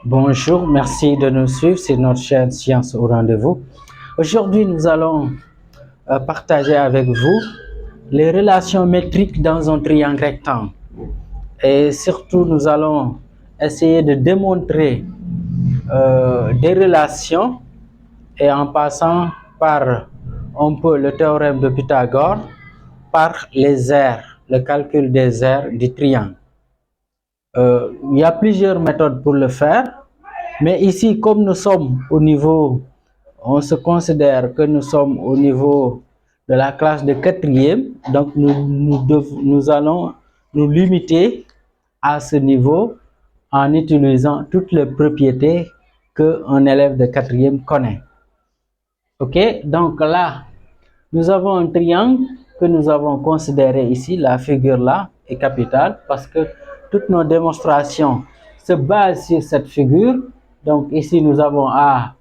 Bonjour, merci de nous suivre sur notre chaîne Science au rendez-vous. Aujourd'hui, nous allons partager avec vous les relations métriques dans un triangle rectangle. Et surtout, nous allons essayer de démontrer des relations et en passant par un peu le théorème de Pythagore, par les aires, le calcul des aires du triangle. Il y a plusieurs méthodes pour le faire, mais ici, comme nous sommes au niveau, on se considère que nous sommes au niveau de la classe de quatrième, donc nous allons nous limiter à ce niveau en utilisant toutes les propriétés qu'un élève de quatrième connaît. Ok, donc là, nous avons un triangle que nous avons considéré ici, la figure là est capitale parce que toutes nos démonstrations se basent sur cette figure. Donc ici, nous avons A,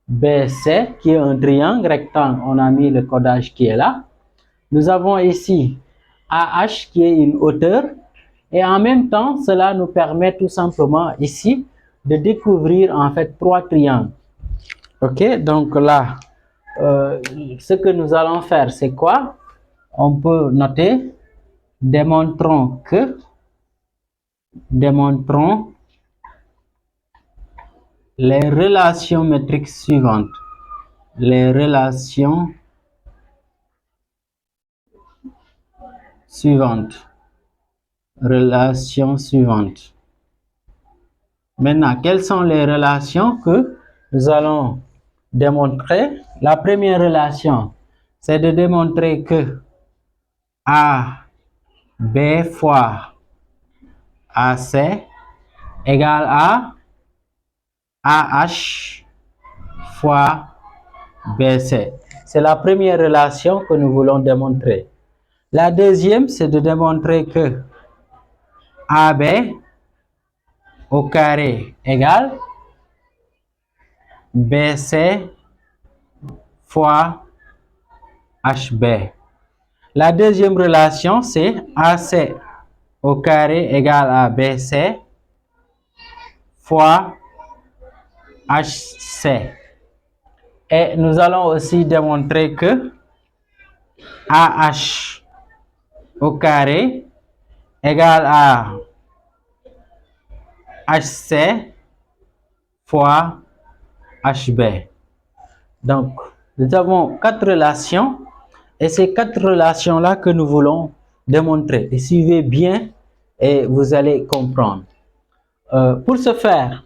B, C qui est un triangle rectangle. On a mis le codage qui est là. Nous avons ici AH qui est une hauteur. Et en même temps, cela nous permet tout simplement ici de découvrir en fait trois triangles. Ok, donc là, ce que nous allons faire, c'est quoi? On peut noter, démontrons les relations métriques suivantes. Les relations suivantes. Maintenant, quelles sont les relations que nous allons démontrer? La première relation, c'est de démontrer que AB fois AC égale à AH fois BC. C'est la première relation que nous voulons démontrer. La deuxième, c'est de démontrer que AB au carré égale BC fois HB. La deuxième relation, c'est AC au carré égale à BC fois HC. Et nous allons aussi démontrer que AH au carré égale à HC fois HB. Donc, nous avons quatre relations et ces quatre relations-là que nous voulons démontrer. Et suivez bien et vous allez comprendre. Pour ce faire,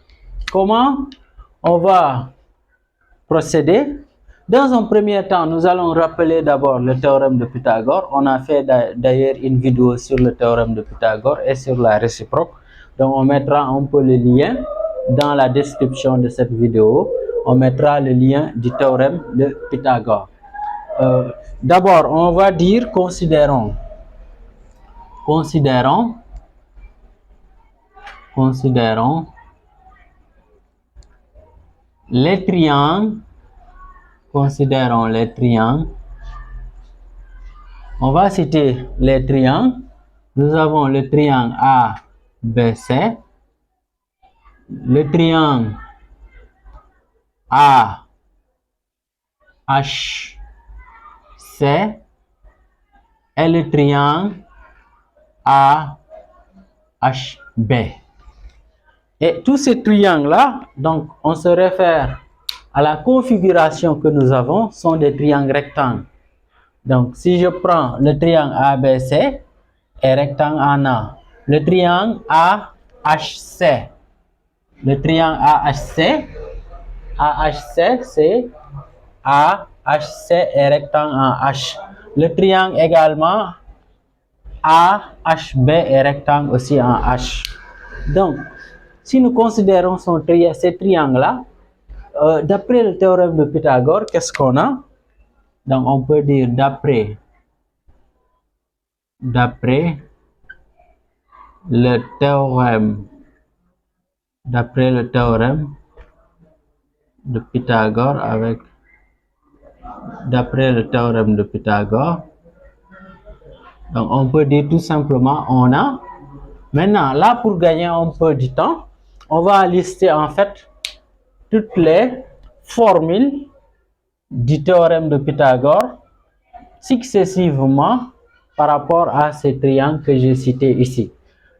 comment on va procéder? Dans un premier temps, nous allons rappeler d'abord le théorème de Pythagore. On a fait d'ailleurs une vidéo sur le théorème de Pythagore et sur la réciproque. Donc, on mettra un peu le lien dans la description de cette vidéo. On mettra le lien du théorème de Pythagore. D'abord, on va dire considérons les triangles. Considérons les triangles. On va citer les triangles. Nous avons le triangle ABC, le triangle AHC et le triangle AHB. Et tous ces triangles-là, donc on se réfère à la configuration que nous avons, sont des triangles rectangles. Donc si je prends le triangle ABC est rectangle en A, le triangle AHC, c'est AHC est rectangle en H. Le triangle également AHB est rectangle aussi en H. Donc, si nous considérons ces triangles-là, d'après le théorème de Pythagore, qu'est-ce qu'on a? Donc, on peut dire d'après le théorème de Pythagore donc on peut dire tout simplement on a. Maintenant, là pour gagner un peu du temps, on va lister en fait toutes les formules du théorème de Pythagore successivement par rapport à ces triangles que j'ai cités ici.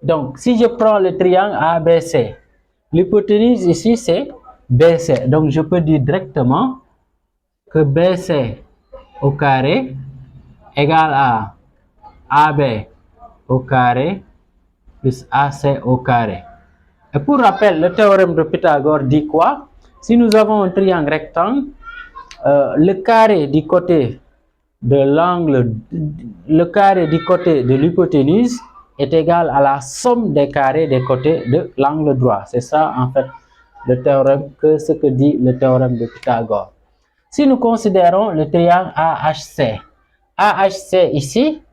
Donc, si je prends le triangle ABC, l'hypoténuse ici c'est BC. Donc, je peux dire directement que BC au carré égale à AB au carré plus AC au carré. Et pour rappel, le théorème de Pythagore dit quoi? Si nous avons un triangle rectangle, le carré du côté de l'angle, le carré du côté de l'hypoténuse est égal à la somme des carrés des côtés de l'angle droit. C'est ça en fait le théorème, ce que dit le théorème de Pythagore. Si nous considérons le triangle AHC, AHC ici,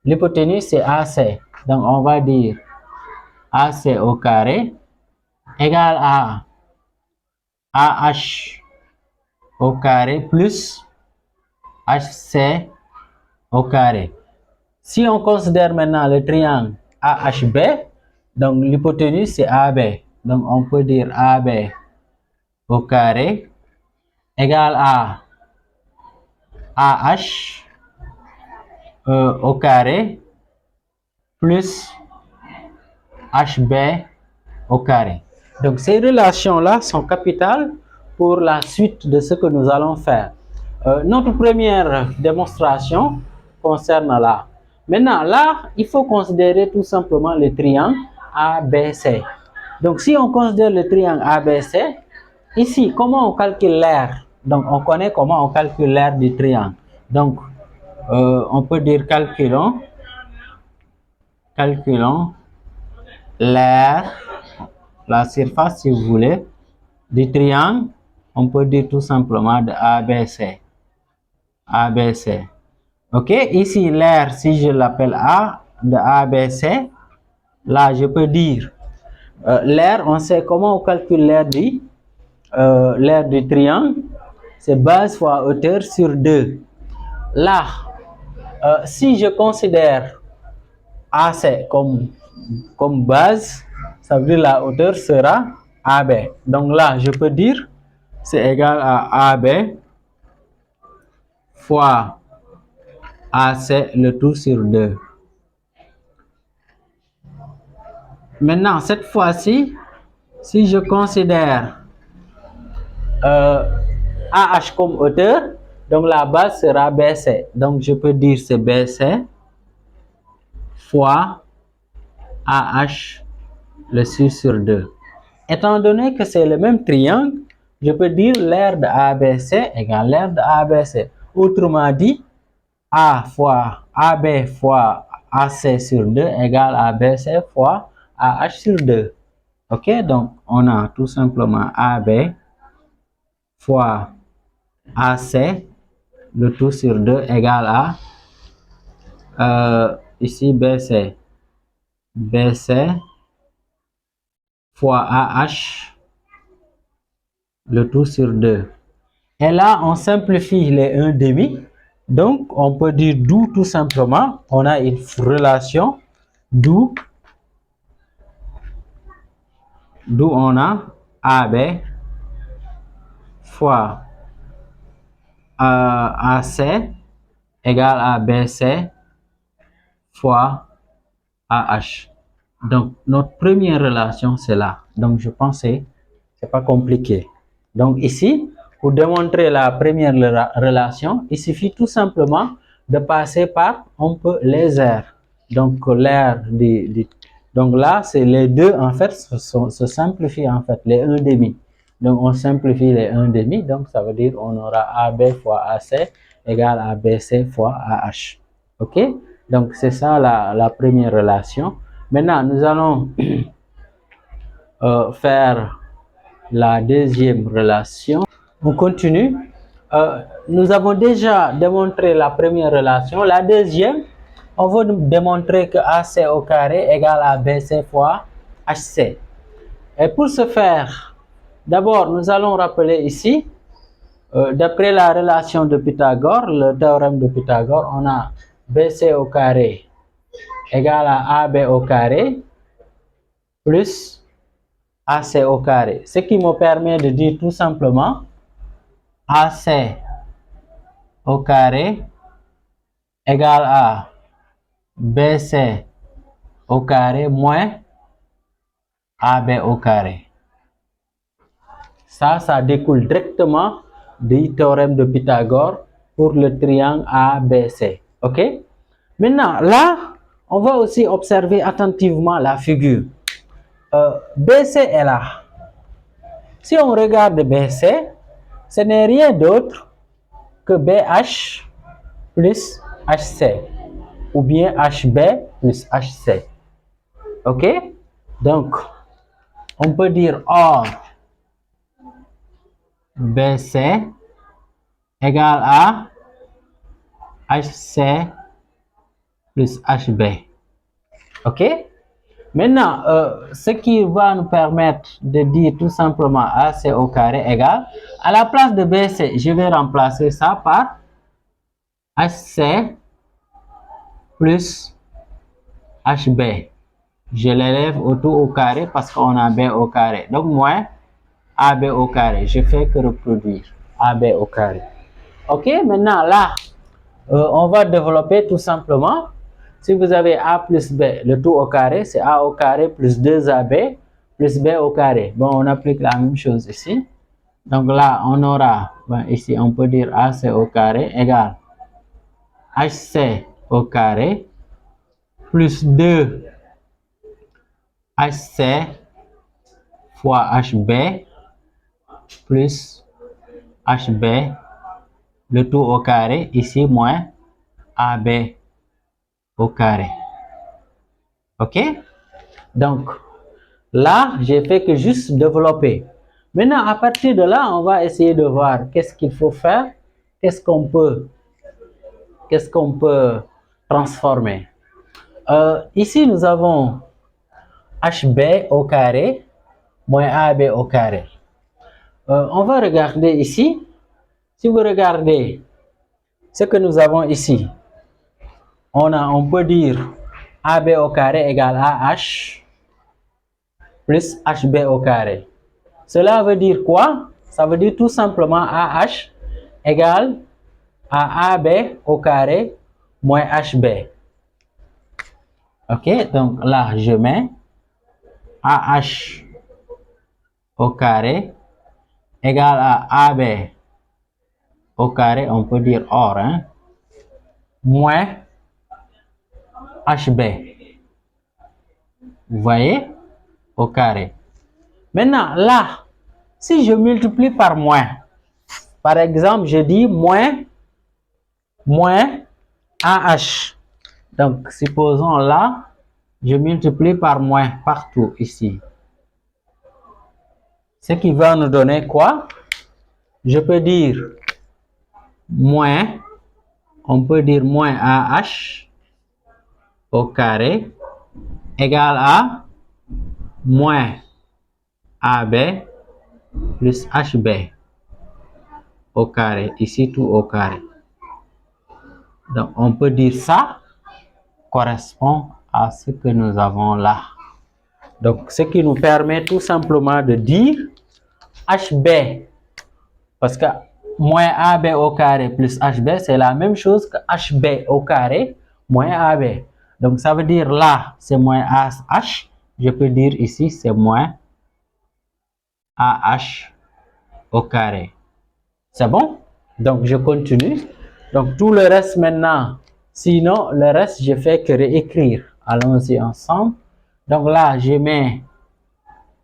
l'hypoténuse c'est AC. Donc on va dire AC au carré égale à AH au carré plus HC au carré. Si on considère maintenant le triangle AHB, donc l'hypoténuse c'est AB. Donc on peut dire AB au carré égale à AH au carré plus HB au carré. Donc ces relations-là sont capitales pour la suite de ce que nous allons faire. Notre première démonstration concerne là. Maintenant, là, il faut considérer tout simplement le triangle ABC. Donc, si on considère le triangle ABC, ici, comment on calcule l'aire? Donc, on connaît comment on calcule l'aire du triangle. Donc, on peut dire calculons l'aire, la surface si vous voulez, du triangle. On peut dire tout simplement de ABC. ABC. Ok, ici l'aire, si je l'appelle A, de ABC, là je peux dire l'aire, on sait comment on calcule l'aire du triangle, c'est base fois hauteur sur 2. Là, si je considère AC comme base, ça veut dire la hauteur sera AB. Donc là, je peux dire c'est égal à AB fois AC le tout sur 2. Maintenant, cette fois-ci, si je considère AH comme hauteur, donc la base sera BC. Donc je peux dire c'est BC fois AH le 6 sur 2. Étant donné que c'est le même triangle, je peux dire l'aire de ABC égale l'aire de ABC. Autrement dit, A fois AB fois AC sur 2 égale ABC fois AH sur 2. Ok, donc on a tout simplement AB fois AC, le tout sur 2 égale à ici BC fois AH, le tout sur 2. Et là, on simplifie les 1/2. Donc, on peut dire d'où tout simplement, on a une relation d'où on a AB fois AC égale à BC fois AH. Donc, notre première relation, c'est là. Donc, je pense que c'est pas compliqué. Donc, ici, pour démontrer la première relation, il suffit tout simplement de passer par un peu les aires. Donc, l'aire donc là, c'est les deux, en fait, se simplifient, en fait, les 1/2. Donc, on simplifie les 1/2. Donc, ça veut dire on aura AB fois AC égale à BC fois AH. OK? Donc, c'est ça la première relation. Maintenant, nous allons faire la deuxième relation. On continue. Nous avons déjà démontré la première relation. La deuxième, on va démontrer que AC au carré égale à BC fois HC. Et pour ce faire, d'abord, nous allons rappeler ici, d'après la relation de Pythagore, le théorème de Pythagore, on a BC au carré égale à AB au carré plus AC au carré. Ce qui me permet de dire tout simplement AC au carré égale à BC au carré moins AB au carré. Ça découle directement du théorème de Pythagore pour le triangle ABC. OK? Maintenant, là, on va aussi observer attentivement la figure. BC est là. Si on regarde BC, ce n'est rien d'autre que BH plus HC ou bien HB plus HC. OK? Donc, on peut dire or BC égale à HC plus HB. OK? Maintenant, ce qui va nous permettre de dire tout simplement AC au carré égale, à la place de BC, je vais remplacer ça par HC plus HB. Je l'élève autour au carré parce qu'on a B au carré. Donc, moins AB au carré. Je fais que reproduire AB au carré. OK, maintenant là, on va développer tout simplement. Si vous avez A plus B, le tout au carré, c'est A au carré plus 2AB plus B au carré. Bon, on applique la même chose ici. Donc là, on aura, ici, on peut dire AC au carré égale HC au carré plus 2 HC fois HB plus HB, le tout au carré, ici moins AB au carré. OK? Donc, là, j'ai fait que juste développer. Maintenant, à partir de là, on va essayer de voir qu'est-ce qu'il faut faire, qu'est-ce qu'on peut transformer. Ici, nous avons HB au carré moins AB au carré. On va regarder ici. Si vous regardez ce que nous avons ici, on peut dire AB au carré égale AH plus HB au carré. Cela veut dire quoi? Ça veut dire tout simplement AH égale à AB au carré moins HB. OK, donc là, je mets AH au carré égale à AB au carré, on peut dire or, hein, moins HB. Vous voyez? Au carré. Maintenant, là, si je multiplie par moins, par exemple, je dis moins AH. Donc, supposons là, je multiplie par moins partout ici. Ce qui va nous donner quoi? Je peux dire moins, on peut dire moins AH au carré égale à moins AB plus HB au carré, ici tout au carré. Donc, on peut dire ça correspond à ce que nous avons là. Donc, ce qui nous permet tout simplement de dire HB, parce que moins AB au carré plus HB, c'est la même chose que HB au carré moins AB. Donc, ça veut dire là, c'est moins AH. Je peux dire ici, c'est moins AH au carré. C'est bon? Donc, je continue. Donc, tout le reste maintenant, sinon, le reste, je fais que réécrire. Allons-y ensemble. Donc là, je mets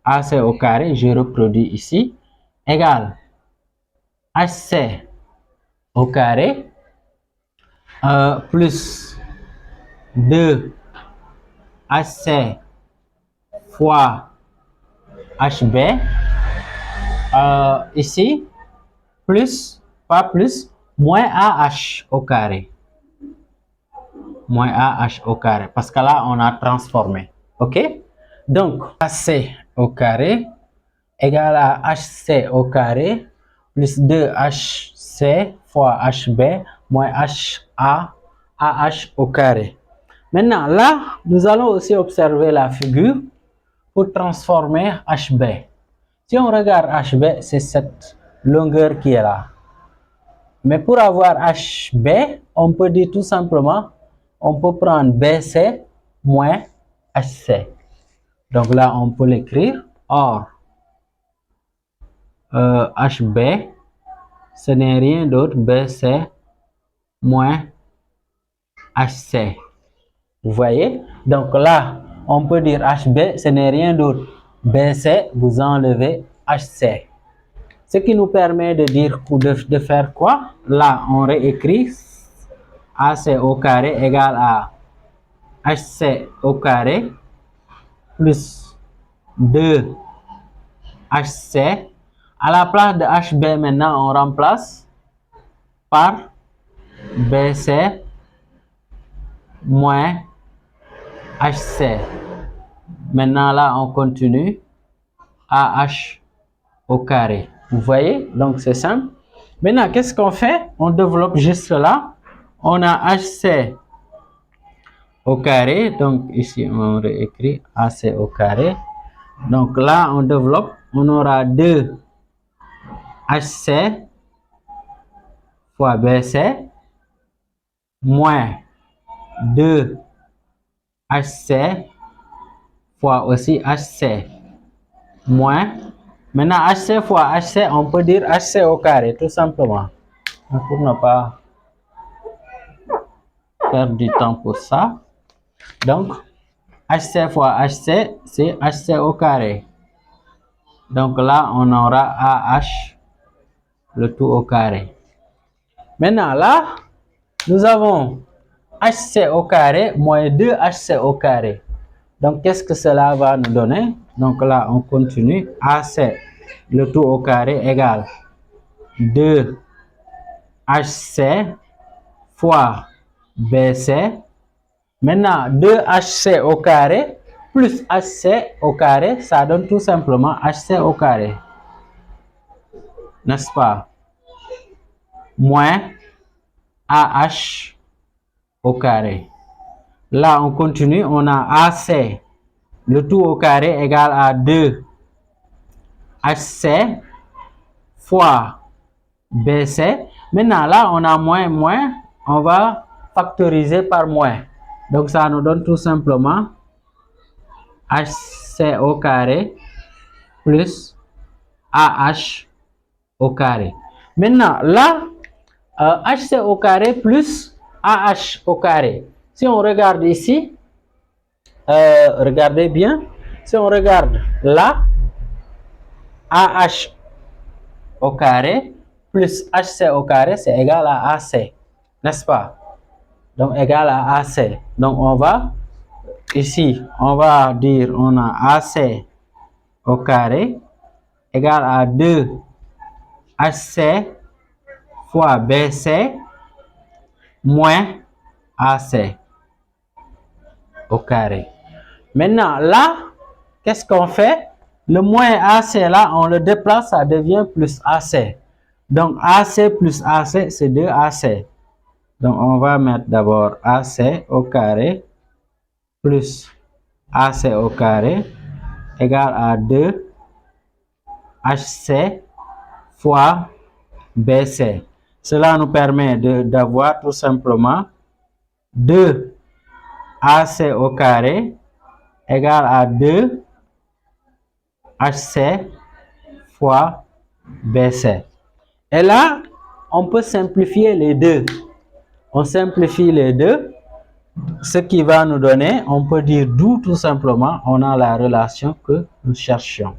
AC au carré, je reproduis ici, égale HC au carré plus 2 HC fois HB ici, plus, pas plus, moins AH au carré. Moins AH au carré, parce que là, on a transformé. OK? Donc, AC au carré égale à HC au carré plus 2HC fois HB moins AH au carré. Maintenant, là, nous allons aussi observer la figure pour transformer HB. Si on regarde HB, c'est cette longueur qui est là. Mais pour avoir HB, on peut dire tout simplement, on peut prendre BC moins HC. Donc là, on peut l'écrire. Or, HB, ce n'est rien d'autre, BC moins HC. Vous voyez? Donc là, on peut dire HB, ce n'est rien d'autre. BC, vous enlevez HC. Ce qui nous permet de dire, de faire quoi? Là, on réécrit AC au carré égale à HC au carré plus 2 HC. À la place de HB, maintenant, on remplace par BC moins HC. Maintenant, là, on continue. AH au carré. Vous voyez? Donc, c'est simple. Maintenant, qu'est-ce qu'on fait? On développe juste là. On a HC au carré. Donc, ici, on réécrit AC au carré. Donc, là, on développe. On aura 2 HC fois BC moins 2 HC fois aussi HC moins. Maintenant, HC fois HC, on peut dire HC au carré, tout simplement. Pour ne pas perdre du temps pour ça. Donc, HC fois HC, c'est HC au carré. Donc là, on aura AH, le tout au carré. Maintenant, là, nous avons HC au carré moins 2 HC au carré. Donc, qu'est-ce que cela va nous donner? Donc là, on continue. AC, le tout au carré égale 2 HC fois BC. Maintenant, 2 HC au carré plus HC au carré, ça donne tout simplement HC au carré. N'est-ce pas? Moins AH au carré. Là, on continue. On a AC, le tout au carré égale à 2 HC fois BC. Maintenant, là, on a moins. On va factoriser par moins. Donc, ça nous donne tout simplement HC au carré plus AH au carré. Maintenant, là, HC au carré plus AH au carré. Si on regarde ici, regardez bien. Si on regarde là, AH au carré plus HC au carré, c'est égal à AC. N'est-ce pas? Donc, égal à AC. Donc, on va, ici, on va dire, on a AC au carré égal à 2 HC fois BC moins AC au carré. Maintenant, là, qu'est-ce qu'on fait? Le moins AC, là, on le déplace, ça devient plus AC. Donc, AC plus AC, c'est 2 AC. Donc, on va mettre d'abord AC au carré plus AC au carré égale à 2 HC fois BC. Cela nous permet d'avoir tout simplement 2 AC au carré égale à 2 HC fois BC. Et là, on peut simplifier les deux. On simplifie les deux, ce qui va nous donner, on peut dire d'où tout simplement, on a la relation que nous cherchions.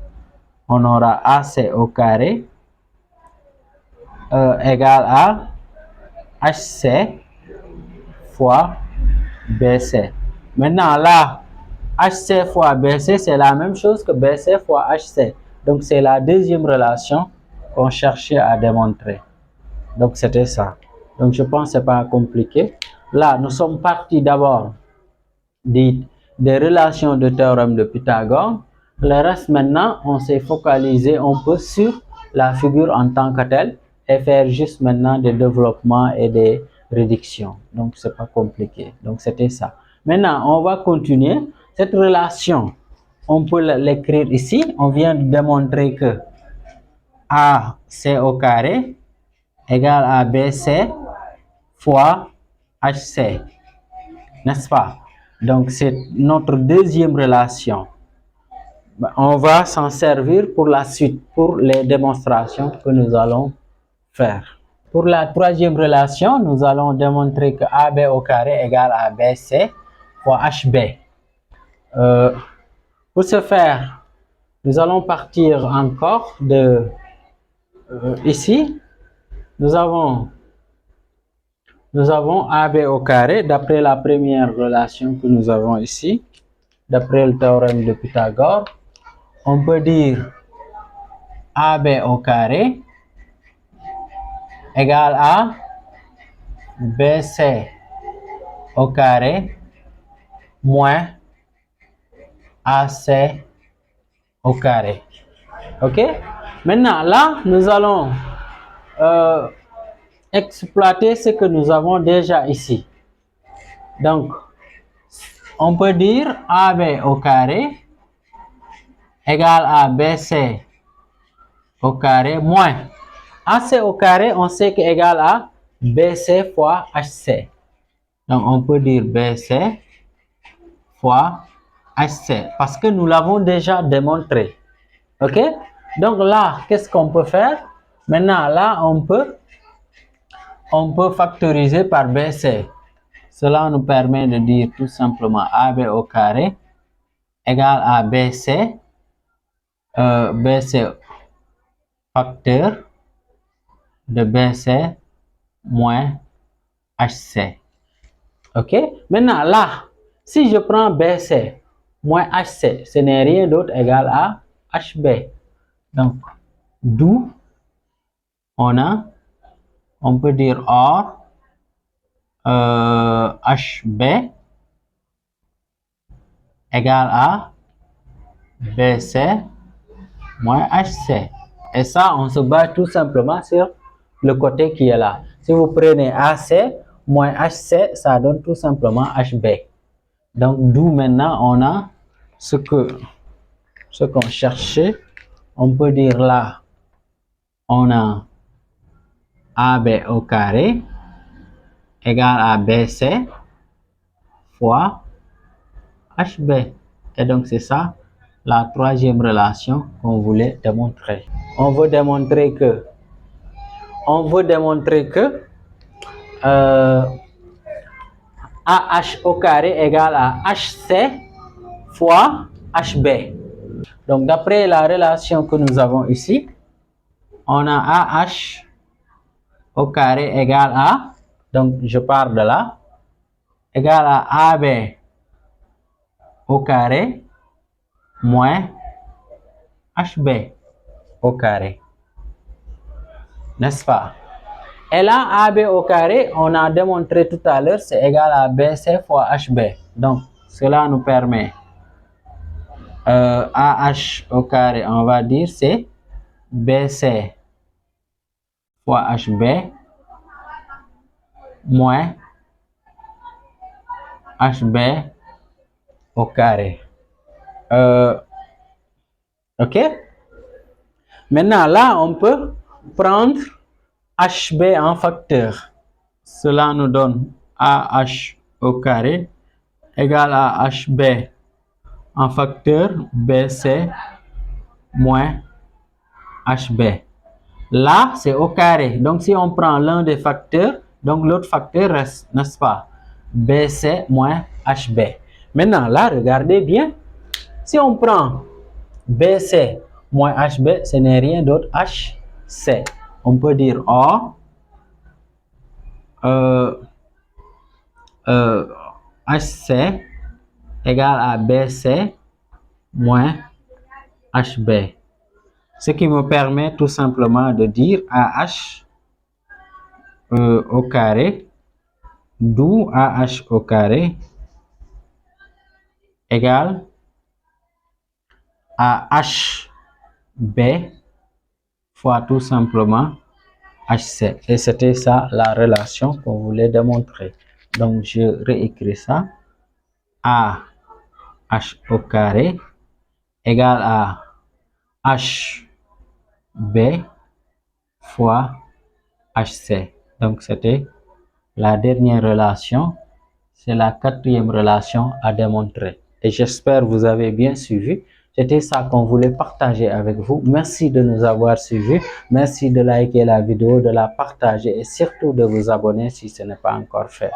On aura AC au carré égale à HC fois BC. Maintenant là, HC fois BC, c'est la même chose que BC fois HC. Donc c'est la deuxième relation qu'on cherchait à démontrer. Donc c'était ça. Donc je pense que ce n'est pas compliqué. Là, nous sommes partis d'abord des relations de théorème de Pythagore. Le reste maintenant, on s'est focalisé un peu sur la figure en tant que telle et faire juste maintenant des développements et des réductions. Donc c'est pas compliqué. Donc c'était ça. Maintenant, on va continuer cette relation on peut l'écrire ici. On vient de démontrer que AC au carré égale à BC fois HC, n'est-ce pas? Donc, c'est notre deuxième relation. On va s'en servir pour la suite, pour les démonstrations que nous allons faire. Pour la troisième relation, nous allons démontrer que AB au carré égale à BC fois HB. Pour ce faire, nous allons partir encore de ici. Nous avons AB au carré d'après la première relation que nous avons ici, d'après le théorème de Pythagore. On peut dire AB au carré égale à BC au carré moins AC au carré. Ok? Maintenant, là, nous allons exploiter ce que nous avons déjà ici. Donc, on peut dire AB au carré égale à BC au carré moins AC au carré, on sait que égal à BC fois HC. Donc, on peut dire BC fois HC parce que nous l'avons déjà démontré. Ok? Donc là, qu'est-ce qu'on peut faire? Maintenant, là, on peut factoriser par BC. Cela nous permet de dire tout simplement AB au carré égale à BC, BC facteur de BC moins HC. Ok? Maintenant, là, si je prends BC moins HC, ce n'est rien d'autre égal à HB. Donc, d'où on peut dire or HB égale à BC moins HC. Et ça, on se base tout simplement sur le côté qui est là. Si vous prenez AC moins HC, ça donne tout simplement HB. Donc, d'où maintenant on a ce qu'on cherchait. On peut dire là, on a AB au carré égale à BC fois HB. Et donc, c'est ça la troisième relation qu'on voulait démontrer. On veut démontrer que AH au carré égale à HC fois HB. Donc, d'après la relation que nous avons ici, on a AH au carré égale à, donc je pars de là, égale à AB au carré moins HB au carré. N'est-ce pas? Et là, AB au carré, on a démontré tout à l'heure, c'est égal à BC fois HB. Donc, cela nous permet AH au carré, on va dire, c'est BC fois HB moins HB au carré. Ok? Maintenant, là, on peut prendre HB en facteur. Cela nous donne AH au carré égale à HB en facteur BC moins HB. Là, c'est au carré. Donc, si on prend l'un des facteurs, donc l'autre facteur reste, n'est-ce pas? BC moins HB. Maintenant, là, regardez bien. Si on prend BC moins HB, ce n'est rien d'autre HC. On peut dire or HC égale à BC moins HB. Ce qui me permet tout simplement de dire AH au carré, d'où AH au carré égale à HB fois tout simplement HC. Et c'était ça la relation qu'on voulait démontrer. Donc, je réécris ça. AH au carré égale à HB fois HC. Donc, c'était la dernière relation. C'est la quatrième relation à démontrer. Et j'espère que vous avez bien suivi. C'était ça qu'on voulait partager avec vous. Merci de nous avoir suivis. Merci de liker la vidéo, de la partager et surtout de vous abonner si ce n'est pas encore fait.